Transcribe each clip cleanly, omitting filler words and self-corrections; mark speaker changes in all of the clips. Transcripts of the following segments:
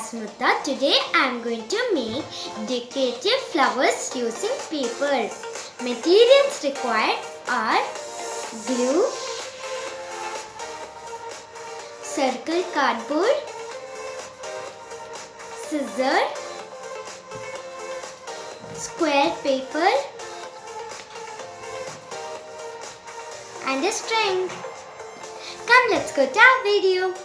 Speaker 1: Smita. Today I am going to make decorative flowers using paper. Materials required are glue, circle cardboard, scissors, square paper and a string. Come, let's go to our video.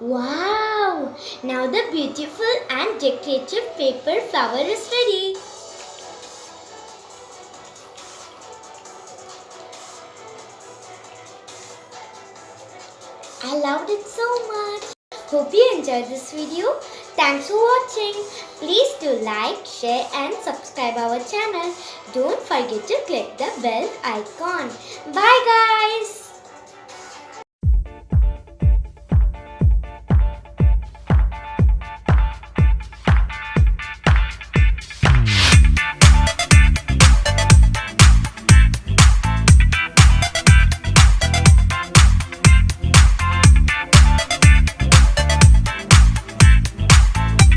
Speaker 1: Wow! Now the beautiful and decorative paper flower is ready. I loved it so much. Hope you enjoyed this video. Thanks for watching. Please do like, share and subscribe our channel. Don't forget to click the bell icon. Bye guys.